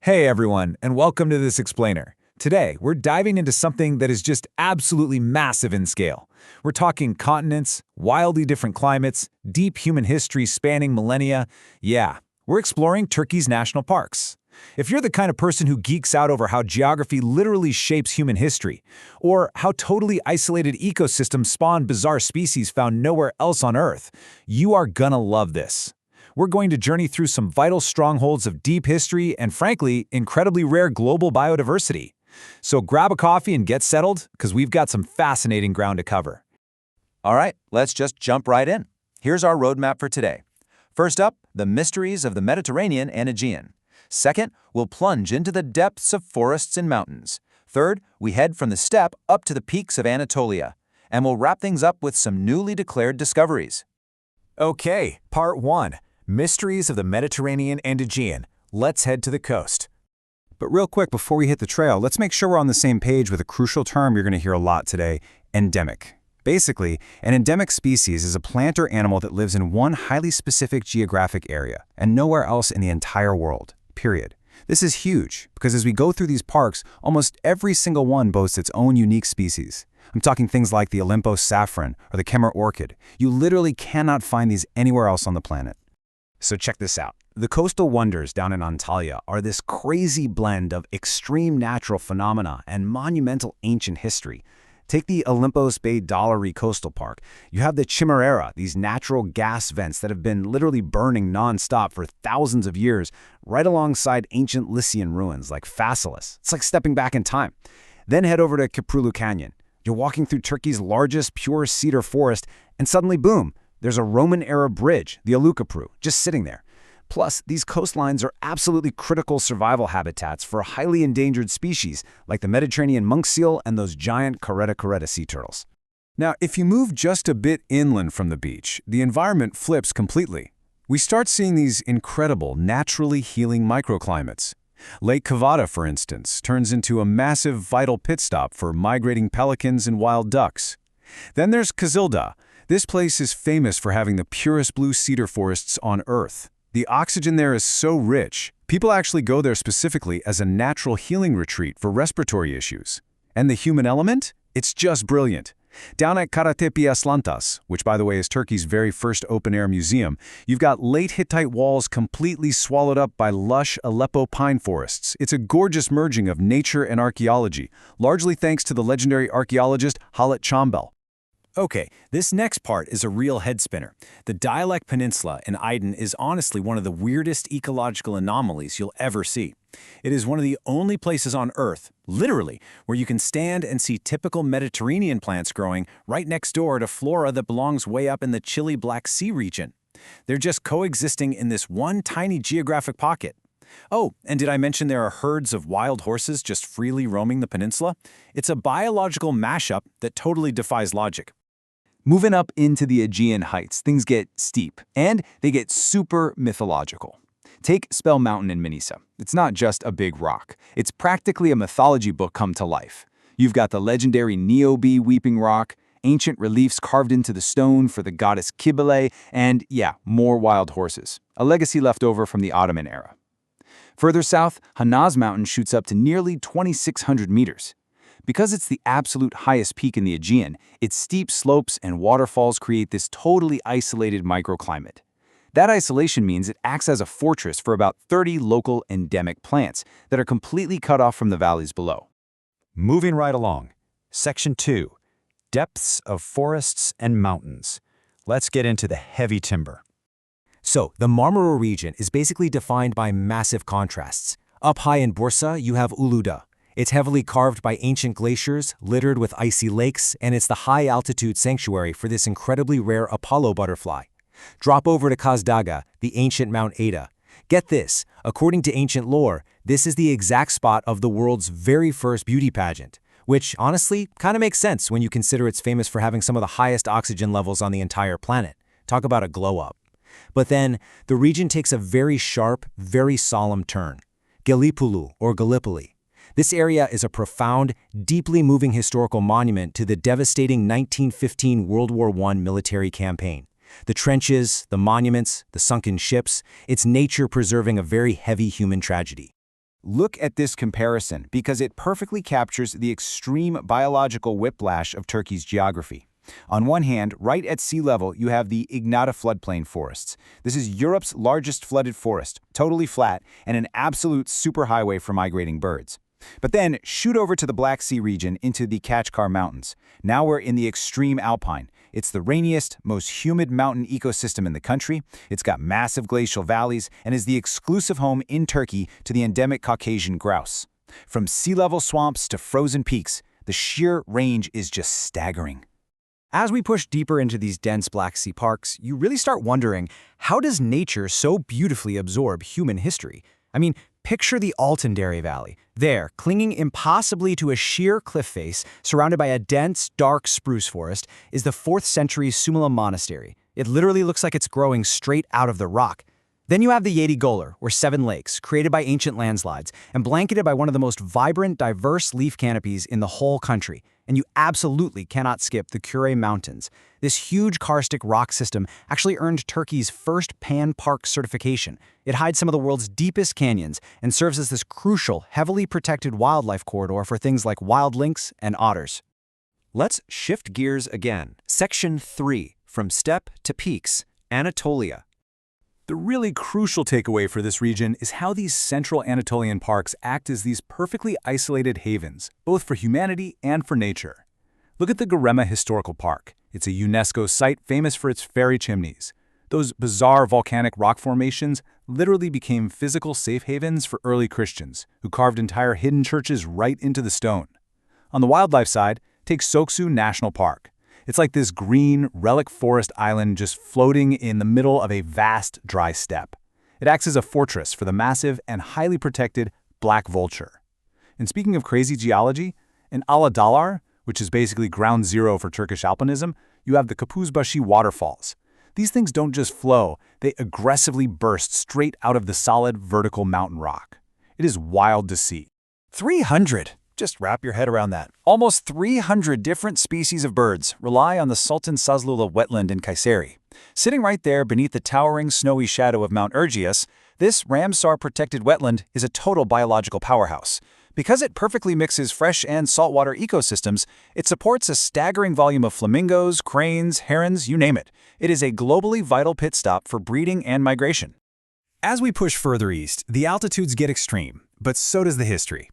Hey everyone, and welcome to this explainer. Today, we're diving into something that is just absolutely massive in scale. We're talking continents, wildly different climates, deep human history spanning millennia. Yeah, we're exploring Turkey's national parks. If you're the kind of person who geeks out over how geography literally shapes human history, or how totally isolated ecosystems spawn bizarre species found nowhere else on Earth, you are gonna love this. We're going to journey through some vital strongholds of deep history and, frankly, incredibly rare global biodiversity. So grab a coffee and get settled, because we've got some fascinating ground to cover. All right, let's just jump right in. Here's our roadmap for today. First up, the mysteries of the Mediterranean and Aegean. Second, we'll plunge into the depths of forests and mountains. Third, we head from the steppe up to the peaks of Anatolia. And we'll wrap things up with some newly declared discoveries. Okay, part 1. Mysteries of the Mediterranean and Aegean. Let's head to the coast. But real quick, before we hit the trail, let's make sure we're on the same page with a crucial term you're going to hear a lot today: endemic. Basically, an endemic species is a plant or animal that lives in one highly specific geographic area and nowhere else in the entire world, period. This is huge because as we go through these parks, almost every single one boasts its own unique species. I'm talking things like the Olympos saffron or the Kemmer orchid. You literally cannot find these anywhere else on the planet. So check this out. The coastal wonders down in Antalya are this crazy blend of extreme natural phenomena and monumental ancient history. Take the Olympos Bay Dollery Coastal Park. You have the Chimerera, these natural gas vents that have been literally burning non-stop for thousands of years, right alongside ancient Lycian ruins like Phaselis. It's like stepping back in time. Then head over to Kiprulu Canyon. You're walking through Turkey's largest pure cedar forest, and suddenly, boom, there's a Roman-era bridge, the Alukapru, just sitting there. Plus, these coastlines are absolutely critical survival habitats for highly endangered species like the Mediterranean monk seal and those giant caretta sea turtles. Now, if you move just a bit inland from the beach, the environment flips completely. We start seeing these incredible, naturally healing microclimates. Lake Kavada, for instance, turns into a massive vital pit stop for migrating pelicans and wild ducks. Then there's Kızıldağ. This place is famous for having the purest blue cedar forests on Earth. The oxygen there is so rich, people actually go there specifically as a natural healing retreat for respiratory issues. And the human element? It's just brilliant. Down at Karatepe Aslantas, which by the way is Turkey's very first open-air museum, you've got late Hittite walls completely swallowed up by lush Aleppo pine forests. It's a gorgeous merging of nature and archaeology, largely thanks to the legendary archaeologist Halit Çambel. Okay, this next part is a real head-spinner. The Dialek Peninsula in Aydın is honestly one of the weirdest ecological anomalies you'll ever see. It is one of the only places on Earth, literally, where you can stand and see typical Mediterranean plants growing right next door to flora that belongs way up in the chilly Black Sea region. They're just coexisting in this one tiny geographic pocket. Oh, and did I mention there are herds of wild horses just freely roaming the peninsula? It's a biological mashup that totally defies logic. Moving up into the Aegean heights, things get steep, and they get super mythological. Take Spell Mountain in Manisa. It's not just a big rock. It's practically a mythology book come to life. You've got the legendary Niobe Weeping Rock, ancient reliefs carved into the stone for the goddess Kibele, and yeah, more wild horses, a legacy left over from the Ottoman era. Further south, Hanaz Mountain shoots up to nearly 2,600 meters. Because it's the absolute highest peak in the Aegean, its steep slopes and waterfalls create this totally isolated microclimate. That isolation means it acts as a fortress for about 30 local endemic plants that are completely cut off from the valleys below. Moving right along. Section 2. Depths of forests and mountains. Let's get into the heavy timber. So, the Marmara region is basically defined by massive contrasts. Up high in Bursa, you have Uludağ. It's heavily carved by ancient glaciers, littered with icy lakes, and it's the high-altitude sanctuary for this incredibly rare Apollo butterfly. Drop over to Kazdaga, the ancient Mount Ada. Get this, according to ancient lore, this is the exact spot of the world's very first beauty pageant, which honestly kind of makes sense when you consider it's famous for having some of the highest oxygen levels on the entire planet. Talk about a glow-up. But then, the region takes a very sharp, very solemn turn. Gallipoli or Gallipoli. This area is a profound, deeply moving historical monument to the devastating 1915 World War I military campaign. The trenches, the monuments, the sunken ships, it's nature preserving a very heavy human tragedy. Look at this comparison because it perfectly captures the extreme biological whiplash of Turkey's geography. On one hand, right at sea level, you have the Ignata floodplain forests. This is Europe's largest flooded forest, totally flat, and an absolute superhighway for migrating birds. But then, shoot over to the Black Sea region into the Kachkar Mountains. Now we're in the extreme alpine. It's the rainiest, most humid mountain ecosystem in the country. It's got massive glacial valleys and is the exclusive home in Turkey to the endemic Caucasian grouse. From sea-level swamps to frozen peaks, the sheer range is just staggering. As we push deeper into these dense Black Sea parks, you really start wondering, how does nature so beautifully absorb human history? I mean, picture the Altındere Valley. There, clinging impossibly to a sheer cliff face, surrounded by a dense, dark spruce forest, is the 4th century Sumela Monastery. It literally looks like it's growing straight out of the rock. Then you have the Yedi Gölü, or 7 lakes, created by ancient landslides, and blanketed by one of the most vibrant, diverse leaf canopies in the whole country. And you absolutely cannot skip the Kure Mountains. This huge karstic rock system actually earned Turkey's first Pan-Park certification. It hides some of the world's deepest canyons and serves as this crucial, heavily protected wildlife corridor for things like wild lynx and otters. Let's shift gears again. Section 3, From Steppe to Peaks, Anatolia. The really crucial takeaway for this region is how these central Anatolian parks act as these perfectly isolated havens, both for humanity and for nature. Look at the Göreme Historical Park. It's a UNESCO site famous for its fairy chimneys. Those bizarre volcanic rock formations literally became physical safe havens for early Christians, who carved entire hidden churches right into the stone. On the wildlife side, take Soksu National Park. It's like this green, relic forest island just floating in the middle of a vast, dry steppe. It acts as a fortress for the massive and highly protected black vulture. And speaking of crazy geology, in Aladalar, which is basically ground zero for Turkish alpinism, you have the Kapuzbaşı waterfalls. These things don't just flow, they aggressively burst straight out of the solid, vertical mountain rock. It is wild to see. 300! Just wrap your head around that. Almost 300 different species of birds rely on the Sultan Sazlula wetland in Kayseri. Sitting right there beneath the towering snowy shadow of Mount Erciyes, this Ramsar-protected wetland is a total biological powerhouse. Because it perfectly mixes fresh and saltwater ecosystems, it supports a staggering volume of flamingos, cranes, herons, you name it. It is a globally vital pit stop for breeding and migration. As we push further east, the altitudes get extreme, but so does the history.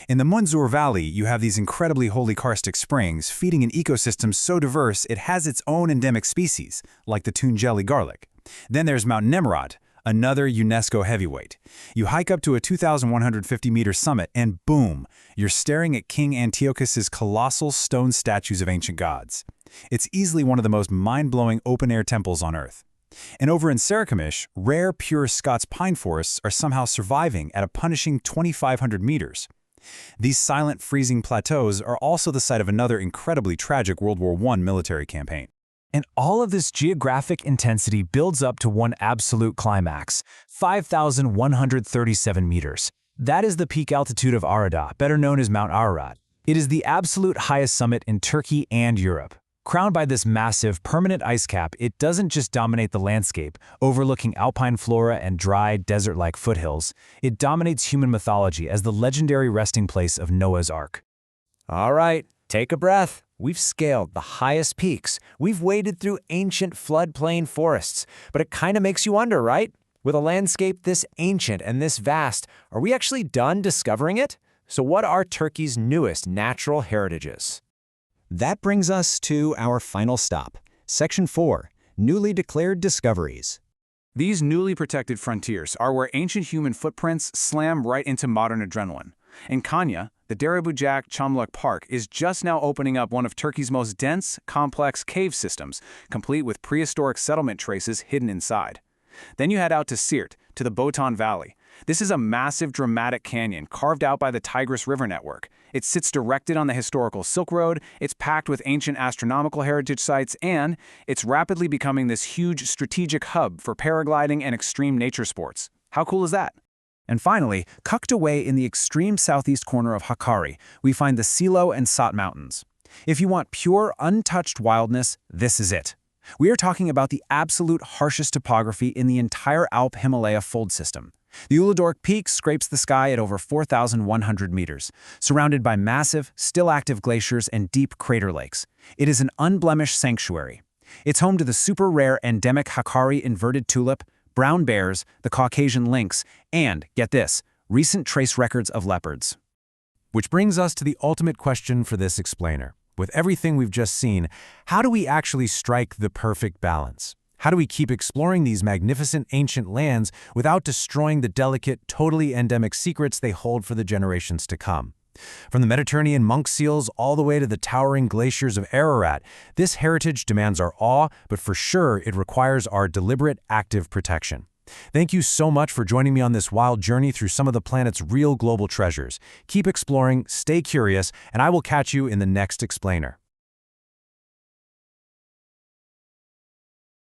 In the Munzur Valley, you have these incredibly holy karstic springs feeding an ecosystem so diverse it has its own endemic species, like the Tunceli garlic. Then there's Mount Nemrut, another UNESCO heavyweight. You hike up to a 2,150-meter summit and boom, you're staring at King Antiochus's colossal stone statues of ancient gods. It's easily one of the most mind-blowing open-air temples on Earth. And over in Sarıkamış, rare pure Scots pine forests are somehow surviving at a punishing 2,500 meters. These silent, freezing plateaus are also the site of another incredibly tragic World War I military campaign. And all of this geographic intensity builds up to one absolute climax, 5,137 meters. That is the peak altitude of Ağrı, better known as Mount Ararat. It is the absolute highest summit in Turkey and Europe. Crowned by this massive, permanent ice cap, it doesn't just dominate the landscape, overlooking alpine flora and dry, desert-like foothills. It dominates human mythology as the legendary resting place of Noah's Ark. All right, take a breath. We've scaled the highest peaks. We've waded through ancient floodplain forests. But it kind of makes you wonder, right? With a landscape this ancient and this vast, are we actually done discovering it? So what are Turkey's newest natural heritages? That brings us to our final stop, Section 4, Newly Declared Discoveries. These newly protected frontiers are where ancient human footprints slam right into modern adrenaline. In Konya, the Derebujak Çamlık Park is just now opening up one of Turkey's most dense, complex cave systems, complete with prehistoric settlement traces hidden inside. Then you head out to Siirt, to the Botan Valley. This is a massive, dramatic canyon carved out by the Tigris River network. It sits directed on the historical Silk Road, it's packed with ancient astronomical heritage sites, and it's rapidly becoming this huge strategic hub for paragliding and extreme nature sports. How cool is that? And finally, tucked away in the extreme southeast corner of Hakkari, we find the Silo and Sot Mountains. If you want pure, untouched wildness, this is it. We are talking about the absolute harshest topography in the entire Alp-Himalaya fold system. The Uludork Peak scrapes the sky at over 4,100 meters, surrounded by massive, still-active glaciers and deep crater lakes. It is an unblemished sanctuary. It's home to the super-rare endemic Hakkari inverted tulip, brown bears, the Caucasian lynx, and, get this, recent trace records of leopards. Which brings us to the ultimate question for this explainer. With everything we've just seen, how do we actually strike the perfect balance? How do we keep exploring these magnificent ancient lands without destroying the delicate, totally endemic secrets they hold for the generations to come? From the Mediterranean monk seals all the way to the towering glaciers of Ararat, this heritage demands our awe, but for sure it requires our deliberate, active protection. Thank you so much for joining me on this wild journey through some of the planet's real global treasures. Keep exploring, stay curious, and I will catch you in the next explainer.